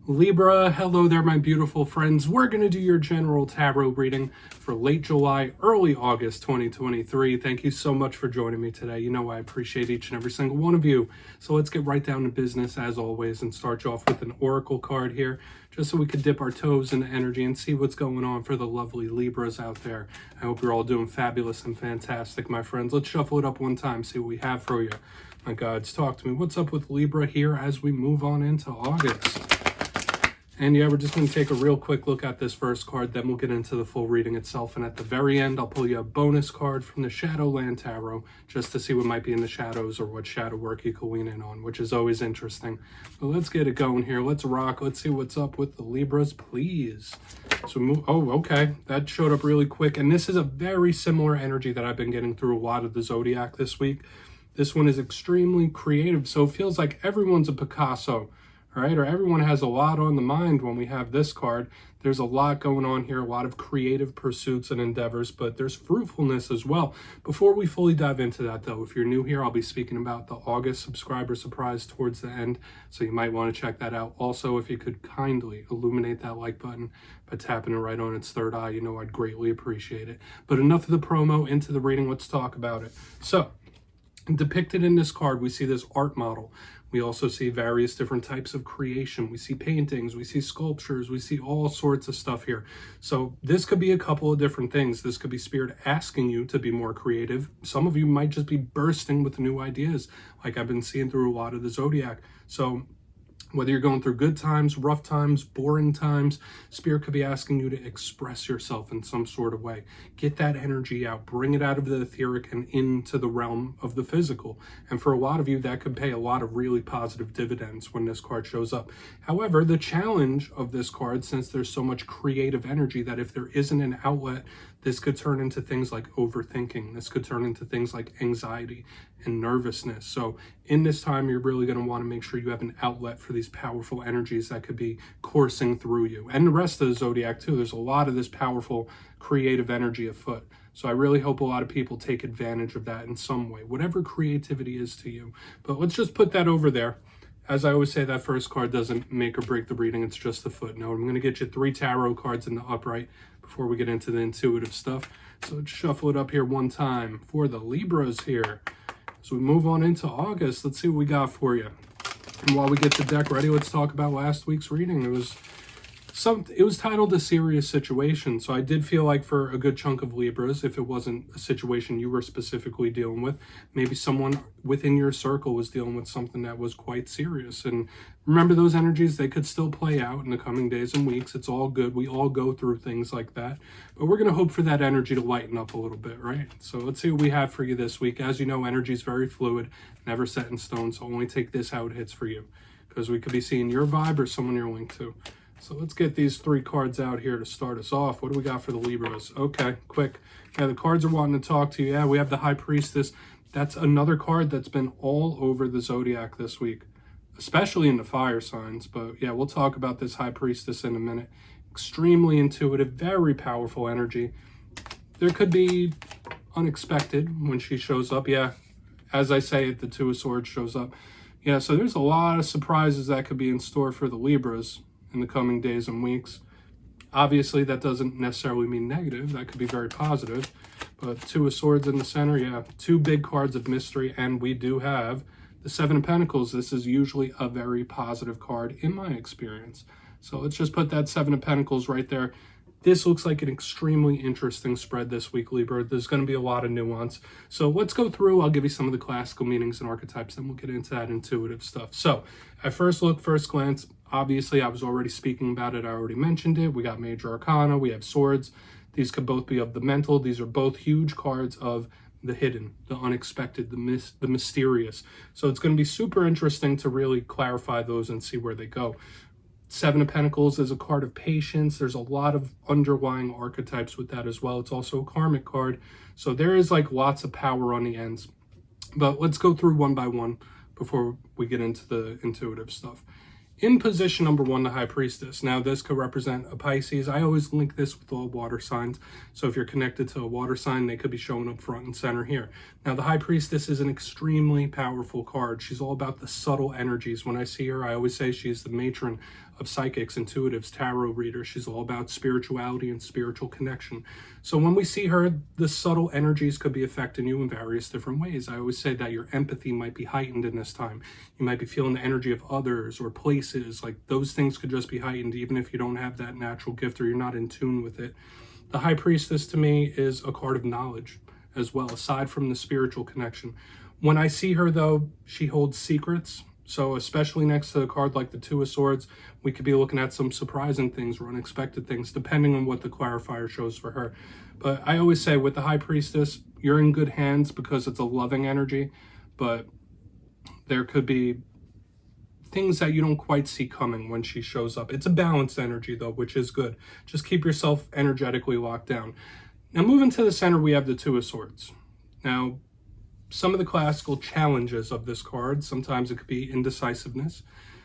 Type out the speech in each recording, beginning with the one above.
Libra, hello there, my beautiful friends. We're going to do your general tarot reading for late July, early August 2023. Thank you so much for joining me today. You know I appreciate each and every single one of you. So let's get right down to business as always and start you off with an oracle card here, just so we could dip our toes into energy and see what's going on for the lovely Libras out there. I hope you're all doing fabulous and fantastic, my friends. Let's shuffle it up one time, see what we have for you. My gods, talk to me. What's up with Libra here as we move on into August? And yeah, we're just going to take a real quick look at this first card, then we'll get into the full reading itself. And at the very end, I'll pull you a bonus card from the Shadowland Tarot, just to see what might be in the shadows or what shadow work you can lean in on, which is always interesting. But let's get it going here. Let's rock. Let's see what's up with the Libras, please. So move. Oh, okay. That showed up really quick. And this is a very similar energy that I've been getting through a lot of the Zodiac this week. This one is extremely creative. So it feels like everyone's a Picasso. Right? Or everyone has a lot on the mind when we have this card. There's a lot going on here, a lot of creative pursuits and endeavors, but there's fruitfulness as well. Before we fully dive into that though, if you're new here, I'll be speaking about the August subscriber surprise towards the end, so you might want to check that out. Also, if you could kindly illuminate that like button by tapping it right on its third eye, you know I'd greatly appreciate it. But enough of the promo, into the reading, let's talk about it. So, depicted in this card, we see this art model. We also see various different types of creation. We see paintings, we see sculptures, we see all sorts of stuff here. So this could be a couple of different things. This could be Spirit asking you to be more creative. Some of you might just be bursting with new ideas, like I've been seeing through a lot of the Zodiac. So whether you're going through good times, rough times, boring times, Spirit could be asking you to express yourself in some sort of way. Get that energy out, bring it out of the etheric and into the realm of the physical. And for a lot of you, that could pay a lot of really positive dividends when this card shows up. However, the challenge of this card, since there's so much creative energy, that if there isn't an outlet, this could turn into things like overthinking. This could turn into things like anxiety and nervousness. So in this time, you're really going to want to make sure you have an outlet for these powerful energies that could be coursing through you. And the rest of the Zodiac too. There's a lot of this powerful creative energy afoot. So I really hope a lot of people take advantage of that in some way, whatever creativity is to you. But let's just put that over there. As I always say, that first card doesn't make or break the reading. It's just the footnote. I'm going to get you 3 tarot cards in the upright before we get into the intuitive stuff. So let's shuffle it up here one time for the Libras here. As we move on into August, let's see what we got for you. And while we get the deck ready, let's talk about last week's reading. It was titled A Serious Situation. So I did feel like for a good chunk of Libras, if it wasn't a situation you were specifically dealing with, maybe someone within your circle was dealing with something that was quite serious. And remember, those energies, they could still play out in the coming days and weeks. It's all good. We all go through things like that. But we're going to hope for that energy to lighten up a little bit, right? So let's see what we have for you this week. As you know, energy is very fluid, never set in stone. So only take this how it hits for you, because we could be seeing your vibe or someone you're linked to. So let's get these 3 cards out here to start us off. What do we got for the Libras? Okay, quick. Yeah, the cards are wanting to talk to you. Yeah, we have the High Priestess. That's another card that's been all over the Zodiac this week, especially in the fire signs. But yeah, we'll talk about this High Priestess in a minute. Extremely intuitive, very powerful energy. There could be unexpected when she shows up. Yeah, as I say, the Two of Swords shows up. Yeah, so there's a lot of surprises that could be in store for the Libras in the coming days and weeks. Obviously, that doesn't necessarily mean negative. That could be very positive. But Two of Swords in the center, yeah, 2 big cards of mystery, and we do have the Seven of Pentacles. This is usually a very positive card in my experience. So let's just put that Seven of Pentacles right there. This looks like an extremely interesting spread this week, Libra. There's going to be a lot of nuance. So let's go through. I'll give you some of the classical meanings and archetypes, then we'll get into that intuitive stuff. So at first look, first glance, obviously I was already speaking about it. I already mentioned it. We got Major Arcana. We have Swords. These could both be of the mental. These are both huge cards of the hidden, the unexpected, the mysterious. So it's going to be super interesting to really clarify those and see where they go. Seven of Pentacles is a card of patience. There's a lot of underlying archetypes with that as well. It's also a karmic card. So there is like lots of power on the ends. But let's go through one by one before we get into the intuitive stuff. In position number 1, the High Priestess. Now, this could represent a Pisces. I always link this with all water signs. So if you're connected to a water sign, they could be showing up front and center here. Now, the High Priestess is an extremely powerful card. She's all about the subtle energies. When I see her, I always say she's the matron of psychics, intuitives, tarot readers. She's all about spirituality and spiritual connection. So when we see her, the subtle energies could be affecting you in various different ways. I always say that your empathy might be heightened in this time. You might be feeling the energy of others or places. Like those things could just be heightened even if you don't have that natural gift or you're not in tune with it. The High Priestess to me is a card of knowledge as well, aside from the spiritual connection. When I see her though, she holds secrets. So especially next to a card like the Two of Swords, we could be looking at some surprising things or unexpected things, depending on what the clarifier shows for her. But I always say with the High Priestess, you're in good hands because it's a loving energy, but there could be things that you don't quite see coming when she shows up. It's a balanced energy though, which is good. Just keep yourself energetically locked down. Now moving to the center, we have the Two of Swords. Now, some of the classical challenges of this card, sometimes it could be indecisiveness.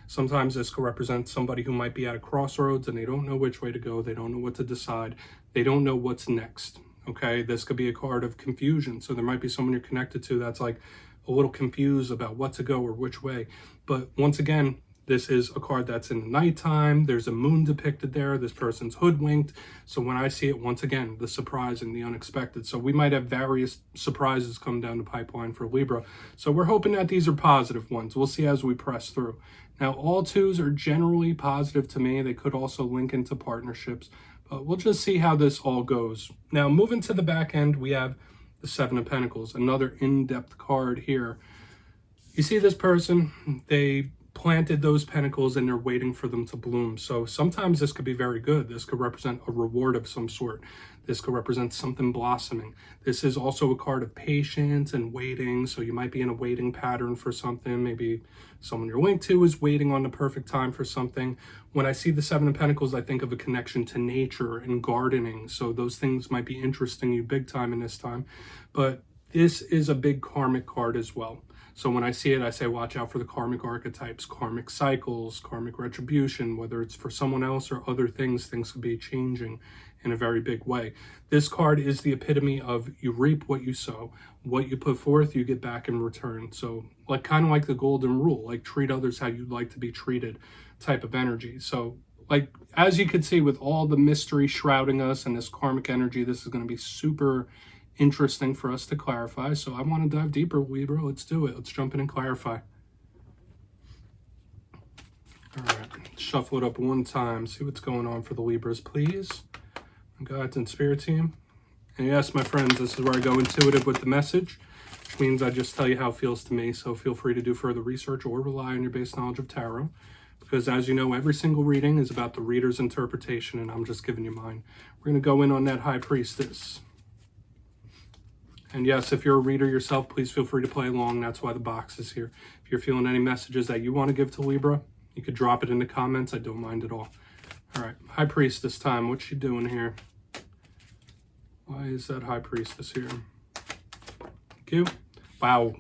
Sometimes this could represent somebody who might be at a crossroads and they don't know which way to go. They don't know what to decide. They don't know what's next. Okay, this could be a card of confusion. So there might be someone you're connected to that's like a little confused about what to go or which way. But once again, this is a card that's in the nighttime. There's a moon depicted there. This person's hoodwinked. So when I see it, once again, the surprise and the unexpected. So we might have various surprises come down the pipeline for Libra. So we're hoping that these are positive ones. We'll see as we press through. Now, all twos are generally positive to me. They could also link into partnerships. But we'll just see how this all goes. Now, moving to the back end, we have the Seven of Pentacles, another in-depth card here. You see this person, they planted those pentacles and they're waiting for them to bloom. So sometimes this could be very good. This could represent a reward of some sort. This could represent something blossoming. This is also a card of patience and waiting. So you might be in a waiting pattern for something. Maybe someone you're linked to is waiting on the perfect time for something. When I see the Seven of Pentacles, I think of a connection to nature and gardening. So those things might be interesting you big time in this time. But this is a big karmic card as well. So when I see it, I say, watch out for the karmic archetypes, karmic cycles, karmic retribution, whether it's for someone else or other things, things could be changing in a very big way. This card is the epitome of you reap what you sow. What you put forth, you get back in return. So like kind of like the golden rule, like treat others how you'd like to be treated type of energy. So like, as you can see with all the mystery shrouding us and this karmic energy, this is going to be super interesting for us to clarify. So I want to dive deeper, Libra. Let's do it. Let's jump in and clarify. All right, shuffle it up one time. See what's going on for the Libras, please. Guides and spirit team. And yes, my friends, this is where I go intuitive with the message, which means I just tell you how it feels to me. So feel free to do further research or rely on your base knowledge of tarot. Because as you know, every single reading is about the reader's interpretation, and I'm just giving you mine. We're going to go in on that High Priestess. And yes, if you're a reader yourself, please feel free to play along. That's why the box is here. If you're feeling any messages that you want to give to Libra, you could drop it in the comments. I don't mind at all. All right, High Priestess time. What's she doing here? Why is that High Priestess here? Thank you. Wow.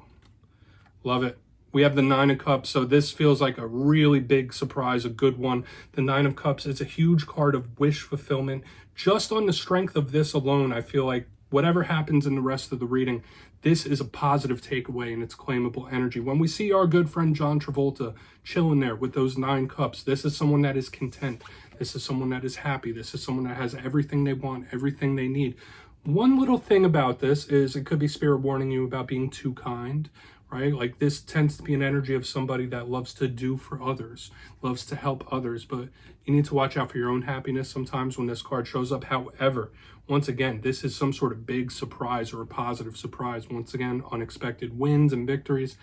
Love it. We have the Nine of Cups, so this feels like a really big surprise, a good one. The Nine of Cups is a huge card of wish fulfillment. Just on the strength of this alone, I feel like whatever happens in the rest of the reading, this is a positive takeaway and it's claimable energy. When we see our good friend John Travolta chilling there with those 9 cups, this is someone that is content. This is someone that is happy. This is someone that has everything they want, everything they need. One little thing about this is it could be spirit warning you about being too kind, right? Like this tends to be an energy of somebody that loves to do for others, loves to help others, but you need to watch out for your own happiness sometimes when this card shows up. However, once again, this is some sort of big surprise or a positive surprise. Once again, unexpected wins and victories.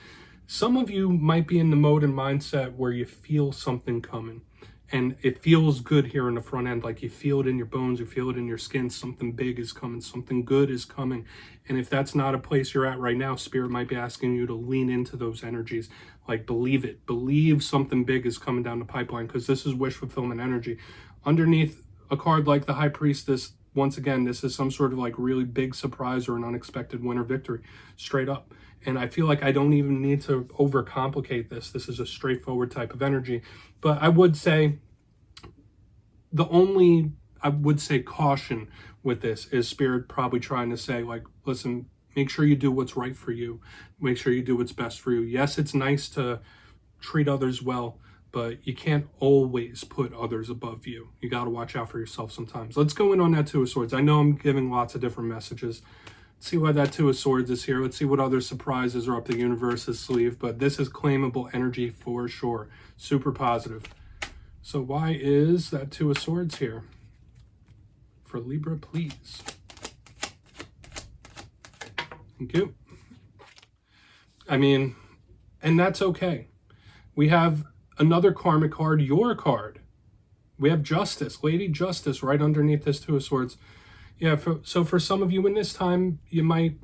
Some of you might be in the mode and mindset where you feel something coming. And it feels good here in the front end, like you feel it in your bones, you feel it in your skin, something big is coming, something good is coming. And if that's not a place you're at right now, Spirit might be asking you to lean into those energies, like believe it, believe something big is coming down the pipeline, because this is wish fulfillment energy. Underneath a card like the High Priestess, once again, this is some sort of like really big surprise or an unexpected win or victory, straight up. And I feel like I don't even need to overcomplicate this. This is a straightforward type of energy. But I would say caution with this is Spirit probably trying to say, like, listen, make sure you do what's right for you. Make sure you do what's best for you. Yes, it's nice to treat others well, but you can't always put others above you. You got to watch out for yourself sometimes. Let's go in on that Two of Swords. I know I'm giving lots of different messages. Let's see why that Two of Swords is here. Let's see what other surprises are up the universe's sleeve, but this is claimable energy for sure. Super positive. So why is that Two of Swords here? For Libra, please. Thank you. I mean, and that's okay. We have another karmic card, your card. We have Justice, Lady Justice, right underneath this Two of Swords. Yeah, so for some of you in this time, you might,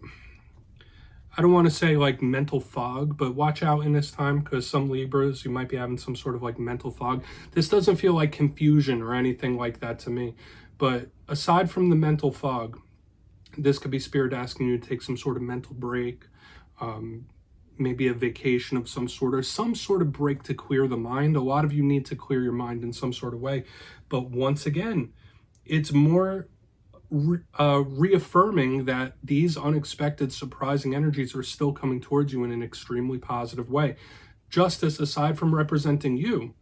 I don't want to say like mental fog, but watch out in this time, because some Libras, you might be having some sort of like mental fog. This doesn't feel like confusion or anything like that to me. But aside from the mental fog, this could be Spirit asking you to take some sort of mental break, maybe a vacation of some sort, or some sort of break to clear the mind. A lot of you need to clear your mind in some sort of way. But once again, it's more reaffirming that these unexpected, surprising energies are still coming towards you in an extremely positive way. Justice, aside from representing you,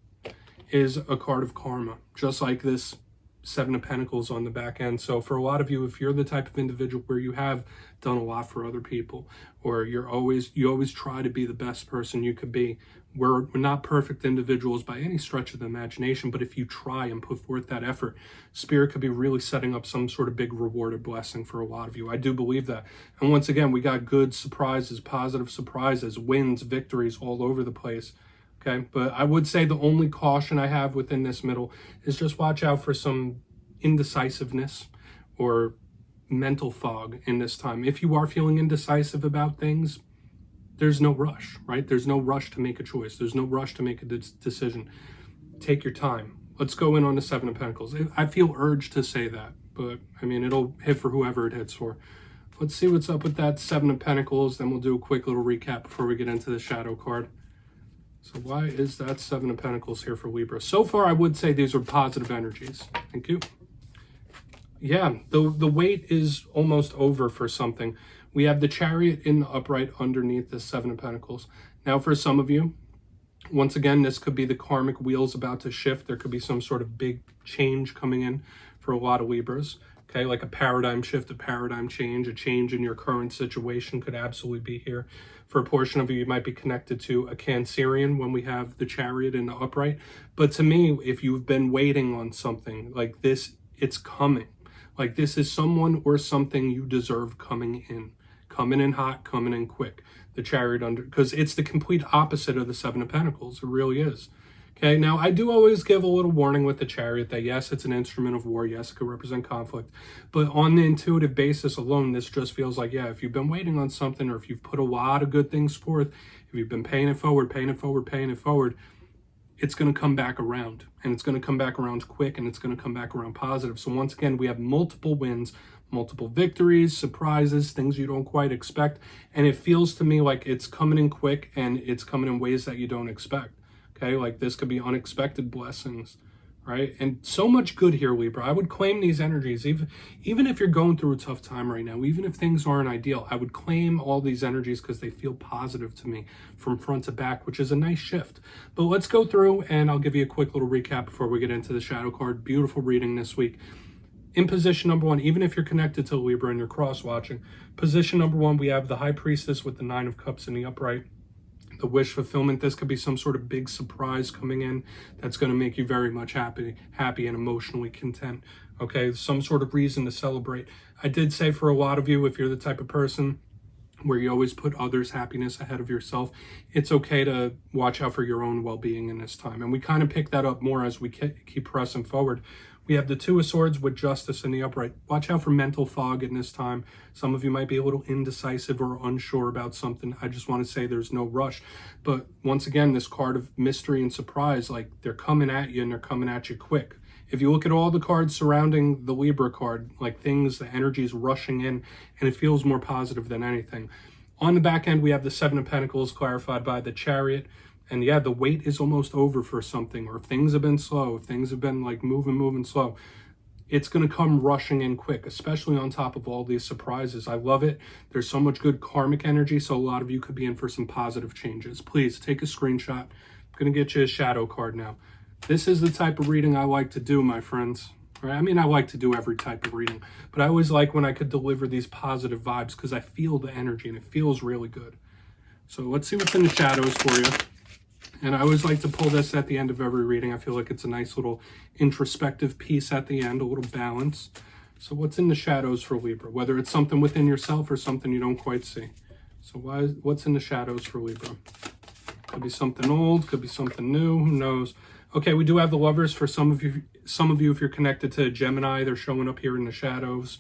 is a card of karma, just like this Seven of Pentacles on the back end. So for a lot of you, if you're the type of individual where you have done a lot for other people, or you always try to be the best person you could be, we're not perfect individuals by any stretch of the imagination, but if you try and put forth that effort, Spirit could be really setting up some sort of big reward or blessing for a lot of you. I do believe that. And once again, we got good surprises, positive surprises, wins, victories all over the place. Okay, but I would say the only caution I have within this middle is just watch out for some indecisiveness or mental fog in this time. If you are feeling indecisive about things, there's no rush, right? There's no rush to make a choice. There's no rush to make a decision. Take your time. Let's go in on the Seven of Pentacles. I feel urged to say that, but I mean, it'll hit for whoever it hits for. Let's see what's up with that Seven of Pentacles. Then we'll do a quick little recap before we get into the shadow card. So why is that Seven of Pentacles here for Libra? So far, I would say these are positive energies. Thank you. Yeah, the wait is almost over for something. We have the Chariot in the upright underneath the Seven of Pentacles. Now, for some of you, once again, this could be the karmic wheels about to shift. There could be some sort of big change coming in for a lot of Libras. Okay, like a paradigm shift, a paradigm change, a change in your current situation could absolutely be here. For a portion of you, you might be connected to a Cancerian when we have the Chariot in the upright. But to me, if you've been waiting on something like this, it's coming. Like this is someone or something you deserve coming in hot, coming in quick. The Chariot under, because it's the complete opposite of the Seven of Pentacles. It really is. Okay, now I do always give a little warning with the Chariot that yes, it's an instrument of war. Yes, it could represent conflict. But on the intuitive basis alone, this just feels like, yeah, if you've been waiting on something, or if you've put a lot of good things forth, if you've been paying it forward, it's going to come back around. And it's going to come back around quick, and it's going to come back around positive. So once again, we have multiple wins, multiple victories, surprises, things you don't quite expect. And it feels to me like it's coming in quick, and it's coming in ways that you don't expect. Okay, like this could be unexpected blessings, right? And so much good here, Libra. I would claim these energies, even if you're going through a tough time right now, even if things aren't ideal, I would claim all these energies because they feel positive to me from front to back, which is a nice shift. But let's go through, and I'll give you a quick little recap before we get into the shadow card. Beautiful reading this week. In position number one, even if you're connected to Libra and you're cross-watching, position number one, we have the High Priestess with the Nine of Cups in the upright. The wish fulfillment. This could be some sort of big surprise coming in that's going to make you very much happy and emotionally content. Okay, some sort of reason to celebrate. I did say for a lot of you, if you're the type of person where you always put others' happiness ahead of yourself, it's okay to watch out for your own well-being in this time. And we kind of pick that up more as we keep pressing forward. We have the Two of Swords with Justice in the upright. Watch out for mental fog in this time. Some of you might be a little indecisive or unsure about something. I just want to say there's no rush. But once again, this card of mystery and surprise, like they're coming at you, and they're coming at you quick. If you look at all the cards surrounding the Libra card, like things, the energy is rushing in, and it feels more positive than anything. On the back end, we have the Seven of Pentacles clarified by the Chariot. And yeah, the wait is almost over for something, or if things have been slow, if things have been like moving slow, it's going to come rushing in quick, especially on top of all these surprises. I love it. There's so much good karmic energy, so a lot of you could be in for some positive changes. Please take a screenshot, going to get you a shadow card now. This is the type of reading I like to do, my friends. Right? I mean, I like to do every type of reading, but I always like when I could deliver these positive vibes because I feel the energy and it feels really good. So let's see what's in the shadows for you. And I always like to pull this at the end of every reading. I feel like it's a nice little introspective piece at the end, a little balance. So what's in the shadows for Libra? Whether it's something within yourself or something you don't quite see. So what's in the shadows for Libra? Could be something old, could be something new, who knows? Okay, we do have the Lovers for some of you, if you're connected to Gemini, they're showing up here in the shadows.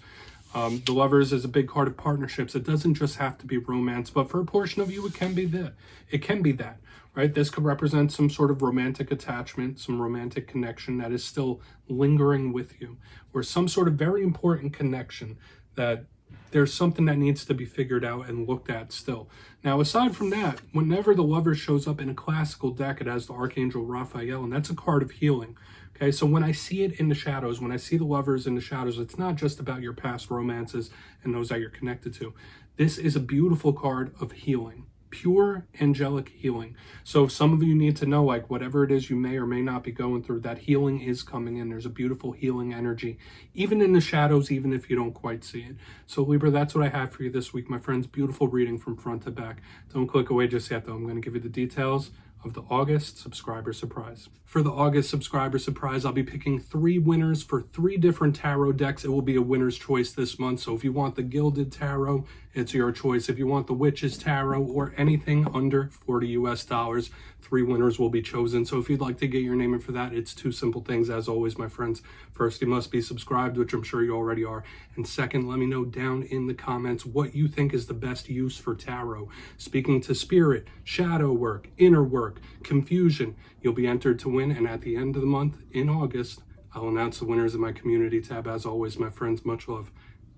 The Lovers is a big card of partnerships. It doesn't just have to be romance, but for a portion of you, it can be that. It can be that, right? This could represent some sort of romantic attachment, some romantic connection that is still lingering with you, or some sort of very important connection that there's something that needs to be figured out and looked at still. Now, aside from that, whenever the Lover shows up in a classical deck, it has the Archangel Raphael, and that's a card of healing. Okay, so when I see it in the shadows, when I see the Lovers in the shadows, it's not just about your past romances and those that you're connected to. This is a beautiful card of healing. Pure angelic healing. So some of you need to know, like, whatever it is you may or may not be going through, that healing is coming in. There's a beautiful healing energy, even in the shadows, even if you don't quite see it. So Libra, that's what I have for you this week, my friends. Beautiful reading from front to back. Don't click away just yet, though. I'm going to give you the details of the August subscriber surprise. For the August subscriber surprise, I'll be picking 3 winners for 3 different tarot decks. It will be a winner's choice this month. So if you want the Gilded Tarot, it's your choice. If you want the Witches Tarot or anything under $40 US, 3 winners will be chosen. So if you'd like to get your name in for that, it's 2 simple things as always, my friends. First, you must be subscribed, which I'm sure you already are. And second, let me know down in the comments what you think is the best use for tarot. Speaking to spirit, shadow work, inner work, confusion, you'll be entered to win. And at the end of the month, in August, I'll announce the winners in my community tab. As always, my friends, much love.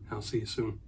I'll see you soon.